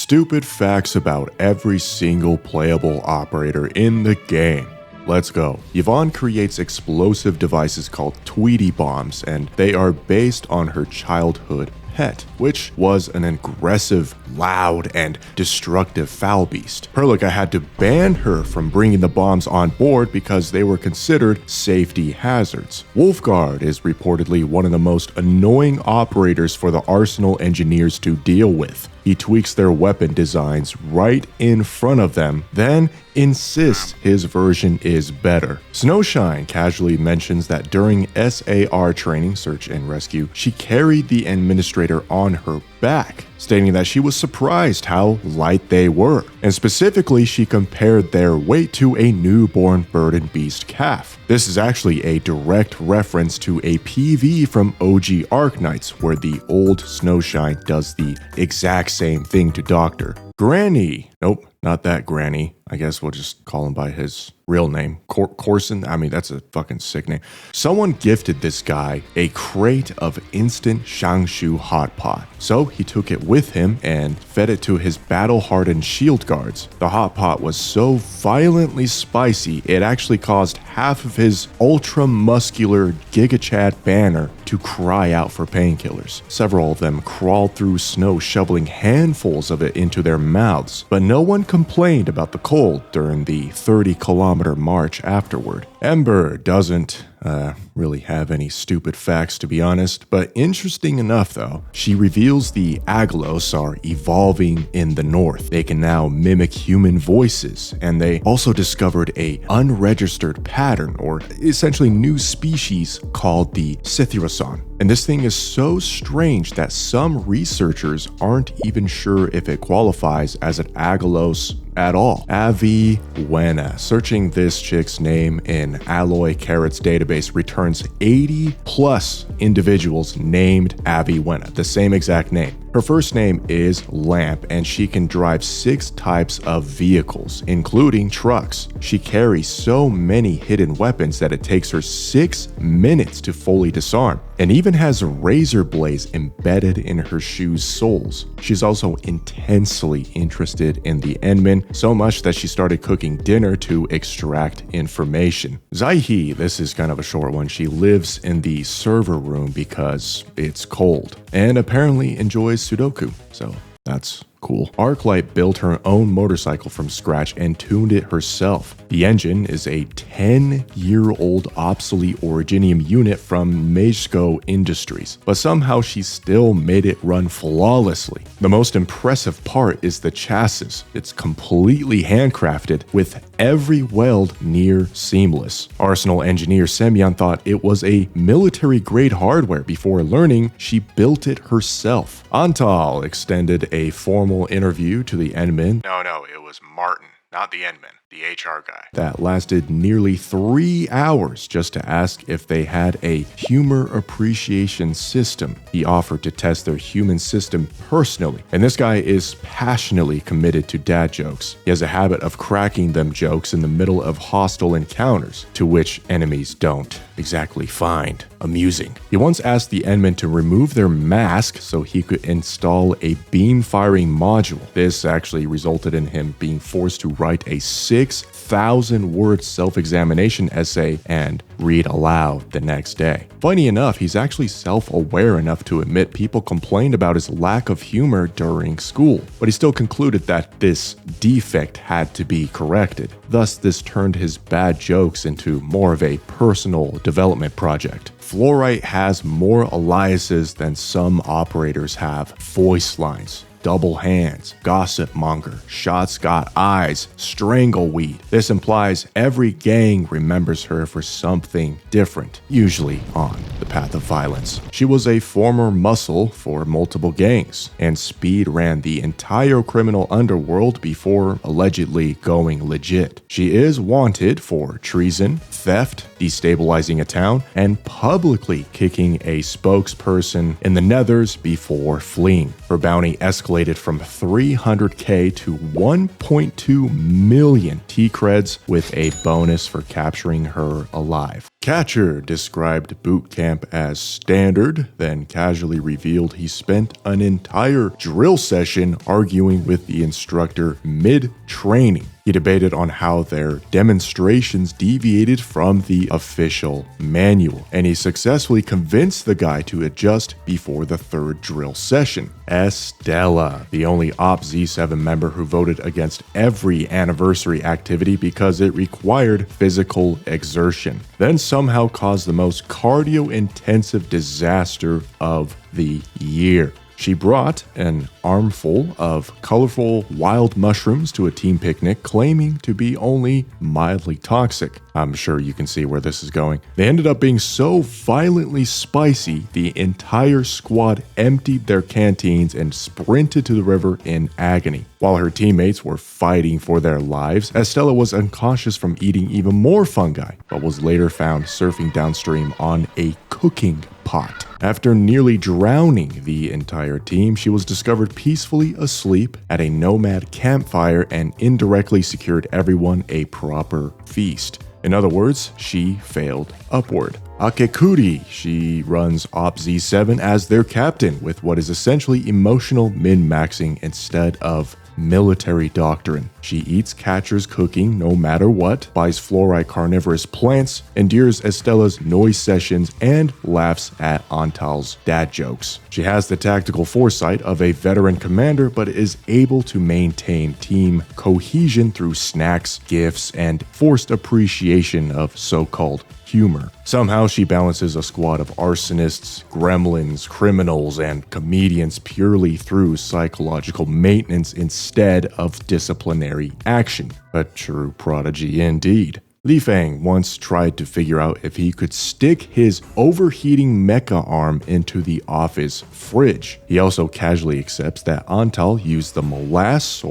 Stupid facts about every single playable operator in the game. Let's go. Yvonne creates explosive devices called Tweety bombs, and they are based on her childhood pet, which was an aggressive, loud, and destructive foul beast. Perlica had to ban her from bringing the bombs on board because they were considered safety hazards. Wolfgard is reportedly one of the most annoying operators for the Arsenal engineers to deal with. He tweaks their weapon designs right in front of them, then insists his version is better. Snowshine casually mentions that during SAR training, search and rescue, she carried the administrator on her back, stating that she was surprised how light they were. And specifically, she compared their weight to a newborn bird and beast calf. This is actually a direct reference to a PV from OG Arclight, where the old Snowshine does the exact same thing to Dr. Grani. Nope, not that Grani. I guess we'll just call him by his real name. Corson? I mean, that's a fucking sick name. Someone gifted this guy a crate of instant Shangshu hot pot. So he took it with him and fed it to his battle-hardened shield guards. The hot pot was so violently spicy, it actually caused half of his ultra-muscular Giga Chad banner to cry out for painkillers. Several of them crawled through snow, shoveling handfuls of it into their mouths, but no one complained about the cold during the 30-kilometer march afterward. Ember doesn't really have any stupid facts, to be honest, but interesting enough though, she reveals the Aglos are evolving in the north. They can now mimic human voices, and they also discovered a unregistered pattern, or essentially new species called the Sithirason. And this thing is so strange that some researchers aren't even sure if it qualifies as an Aglos at all. Avywenna. Searching this chick's name in Alloy Carrot's database returns 80 plus individuals named Avywenna, the same exact name. Her first name is Lamp, and she can drive 6 types of vehicles, including trucks. She carries so many hidden weapons that it takes her 6 minutes to fully disarm, and even has razor blades embedded in her shoes' soles. She's also intensely interested in the Endmen, so much that she started cooking dinner to extract information. Xaihi, this is kind of a short one. She lives in the server room because it's cold, and apparently enjoys Sudoku, so that's cool. Arclight built her own motorcycle from scratch and tuned it herself. The engine is a 10-year-old obsolete Originium unit from Mejsko Industries, but somehow she still made it run flawlessly. The most impressive part is the chassis. It's completely handcrafted with every weld near seamless. Arsenal engineer Semyon thought it was a military-grade hardware before learning she built it herself. Antal extended a formal interview to the Endman. No, it was Martin, not the Endman, the HR guy. That lasted nearly 3 hours just to ask if they had a humor appreciation system. He offered to test their human system personally, and this guy is passionately committed to dad jokes. He has a habit of cracking them jokes in the middle of hostile encounters, to which enemies don't exactly find amusing. He once asked the Endmen to remove their mask so he could install a beam-firing module. This actually resulted in him being forced to write a 6,000-word self-examination essay and read aloud the next day. Funny enough, he's actually self-aware enough to admit people complained about his lack of humor during school, but he still concluded that this defect had to be corrected. Thus, this turned his bad jokes into more of a personal development project. Flourite has more aliases than some operators have voice lines. Double hands, gossip monger, shots got eyes, strangleweed. This implies every gang remembers her for something different, usually on the path of violence. She was a former muscle for multiple gangs, and speed ran the entire criminal underworld before allegedly going legit. She is wanted for treason, theft, destabilizing a town, and publicly kicking a spokesperson in the nethers before fleeing. Her bounty escalated inflated from 300k to 1.2 million T-creds with a bonus for capturing her alive. Catcher described boot camp as standard, then casually revealed he spent an entire drill session arguing with the instructor mid-training. He debated on how their demonstrations deviated from the official manual, and he successfully convinced the guy to adjust before the third drill session. Estella, the only Op Z7 member who voted against every anniversary activity because it required physical exertion, then somehow caused the most cardio-intensive disaster of the year. She brought an armful of colorful wild mushrooms to a team picnic, claiming to be only mildly toxic. I'm sure you can see where this is going. They ended up being so violently spicy, the entire squad emptied their canteens and sprinted to the river in agony. While her teammates were fighting for their lives, Estella was unconscious from eating even more fungi, but was later found surfing downstream on a cooking pot. After nearly drowning the entire team, she was discovered peacefully asleep at a nomad campfire and indirectly secured everyone a proper feast. In other words, she failed upward. Akekuri, she runs Op Z7 as their captain with what is essentially emotional min-maxing instead of military doctrine. She eats Catcher's cooking no matter what, buys Flourite carnivorous plants, endures Estella's noise sessions, and laughs at Antal's dad jokes. She has the tactical foresight of a veteran commander, but is able to maintain team cohesion through snacks, gifts, and forced appreciation of so-called humor. Somehow she balances a squad of arsonists, gremlins, criminals, and comedians purely through psychological maintenance instead of disciplinary action. A true prodigy indeed. Lifeng once tried to figure out if he could stick his overheating mecha arm into the office fridge. He also casually accepts that Antal used the molasses,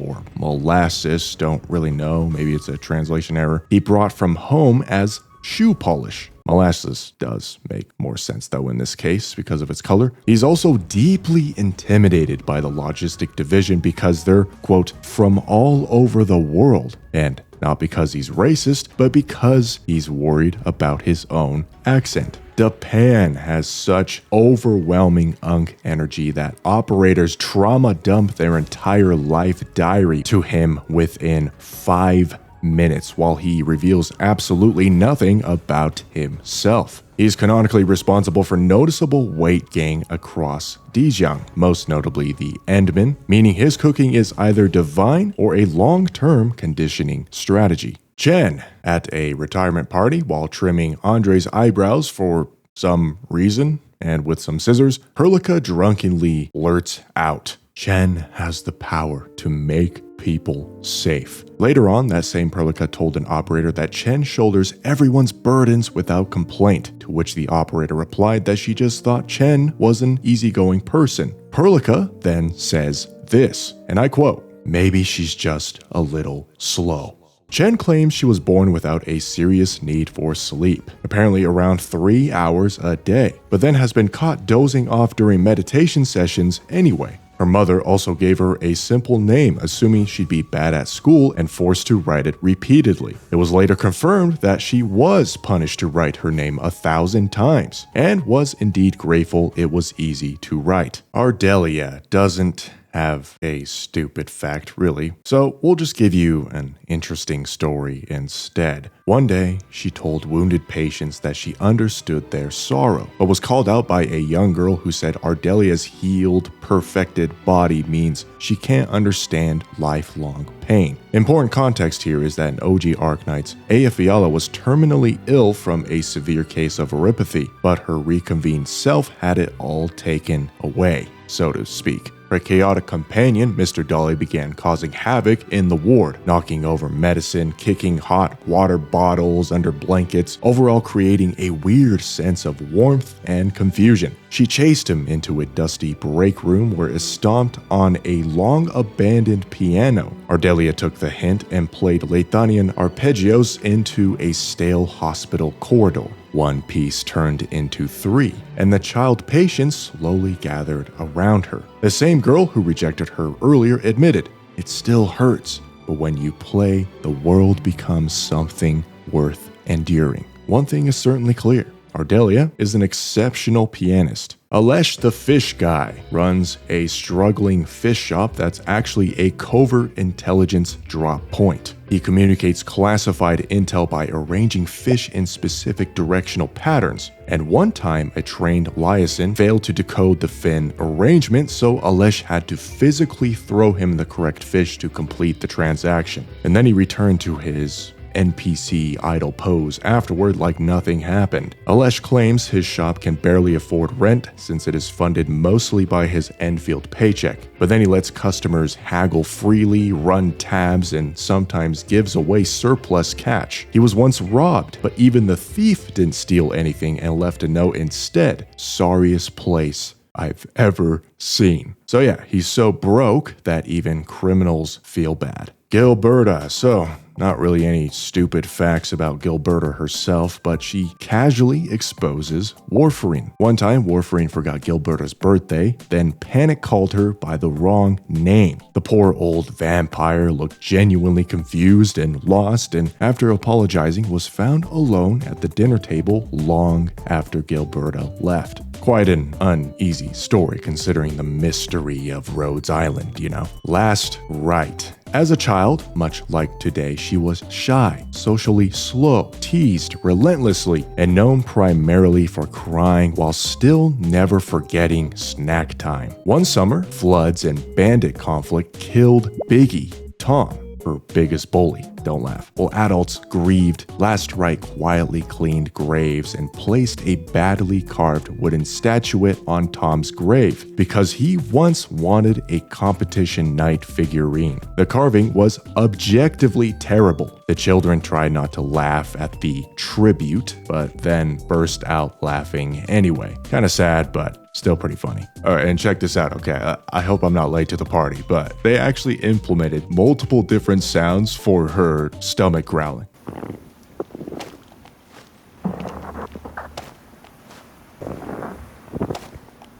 don't really know, maybe it's a translation error, he brought from home as shoe polish. Molasses does make more sense though in this case because of its color. He's also deeply intimidated by the logistic division because they're, quote, from all over the world. And not because he's racist, but because he's worried about his own accent. Japan has such overwhelming unk energy that operators trauma dump their entire life diary to him within 5 minutes while he reveals absolutely nothing about himself. He's canonically responsible for noticeable weight gain across Dijiang, most notably the Endman, meaning his cooking is either divine or a long-term conditioning strategy. Chen, at a retirement party while trimming Andre's eyebrows for some reason and with some scissors, Perlica drunkenly blurts out, "Chen has the power to make people safe." Later on, that same Perlica told an operator that Chen shoulders everyone's burdens without complaint, to which the operator replied that she just thought Chen was an easygoing person. Perlica then says this, and I quote, "Maybe she's just a little slow." Chen claims she was born without a serious need for sleep, apparently around 3 hours a day, but then has been caught dozing off during meditation sessions anyway. Her mother also gave her a simple name, assuming she'd be bad at school and forced to write it repeatedly. It was later confirmed that she was punished to write her name 1,000 times, and was indeed grateful it was easy to write. Ardelia doesn't have a stupid fact, really, so we'll just give you an interesting story instead. One day, she told wounded patients that she understood their sorrow, but was called out by a young girl who said Ardelia's healed, perfected body means she can't understand lifelong pain. Important context here is that in OG Arclight, Avywenna was terminally ill from a severe case of oropathy, but her reconvened self had it all taken away, so to speak. Her chaotic companion, Mr. Dolly, began causing havoc in the ward, knocking over medicine, kicking hot water bottles under blankets, overall creating a weird sense of warmth and confusion. She chased him into a dusty break room where it stomped on a long-abandoned piano. Ardelia took the hint and played Laevatain arpeggios into a stale hospital corridor. One piece turned into 3, and the child patients slowly gathered around her. The same girl who rejected her earlier admitted, "It still hurts, but when you play, the world becomes something worth enduring." One thing is certainly clear. Ardelia is an exceptional pianist. Alesh the fish guy runs a struggling fish shop that's actually a covert intelligence drop point. He communicates classified intel by arranging fish in specific directional patterns. And one time, a trained liaison failed to decode the fin arrangement, so Alesh had to physically throw him the correct fish to complete the transaction. And then he returned to his NPC idle pose afterward like nothing happened. Alesh claims his shop can barely afford rent since it is funded mostly by his Endfield paycheck, but then he lets customers haggle freely, run tabs, and sometimes gives away surplus cash. He was once robbed, but even the thief didn't steal anything and left a note instead. "Sorriest place I've ever seen." So yeah, he's so broke that even criminals feel bad. Gilberta, so not really any stupid facts about Gilberta herself, but she casually exposes Warfarin. One time, Warfarin forgot Gilberta's birthday, then panic called her by the wrong name. The poor old vampire looked genuinely confused and lost, and after apologizing, was found alone at the dinner table long after Gilberta left. Quite an uneasy story considering the mystery of Rhodes Island, you know. Last, Rite. As a child, much like today, she was shy, socially slow, teased relentlessly, and known primarily for crying while still never forgetting snack time. One summer, floods and bandit conflict killed Biggie, Tom, her biggest bully. Don't laugh. While adults grieved, Last Rite quietly cleaned graves and placed a badly carved wooden statuette on Tom's grave because he once wanted a competition night figurine. The carving was objectively terrible. The children tried not to laugh at the tribute, but then burst out laughing anyway. Kinda sad, but still pretty funny. Alright, and check this out, okay? I hope I'm not late to the party, but they actually implemented multiple different sounds for her stomach growling.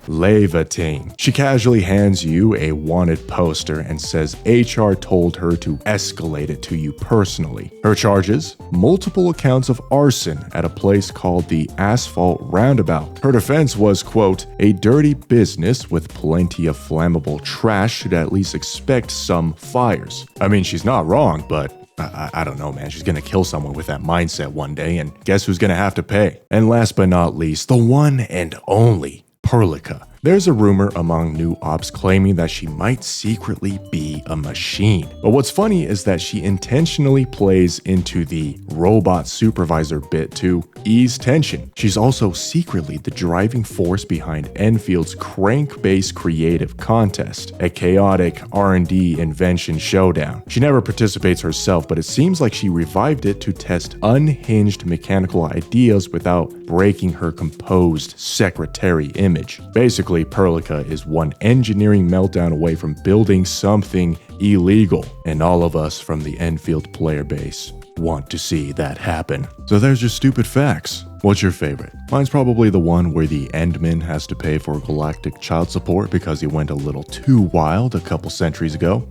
Laevatain. She casually hands you a wanted poster and says HR told her to escalate it to you personally. Her charges? Multiple accounts of arson at a place called the Asphalt Roundabout. Her defense was, quote, "A dirty business with plenty of flammable trash should at least expect some fires." I mean, she's not wrong, but I don't know, man. She's gonna kill someone with that mindset one day, and guess who's gonna have to pay? And last but not least, the one and only Perlica. There's a rumor among new ops claiming that she might secretly be a machine. But what's funny is that she intentionally plays into the robot supervisor bit to ease tension. She's also secretly the driving force behind Enfield's crank-based creative contest, a chaotic R&D invention showdown. She never participates herself, but it seems like she revived it to test unhinged mechanical ideas without breaking her composed secretary image. Basically, Perlica is one engineering meltdown away from building something illegal, and all of us from the Endfield player base want to see that happen. So there's your stupid facts. What's your favorite? Mine's probably the one where the Endman has to pay for galactic child support because he went a little too wild a couple centuries ago.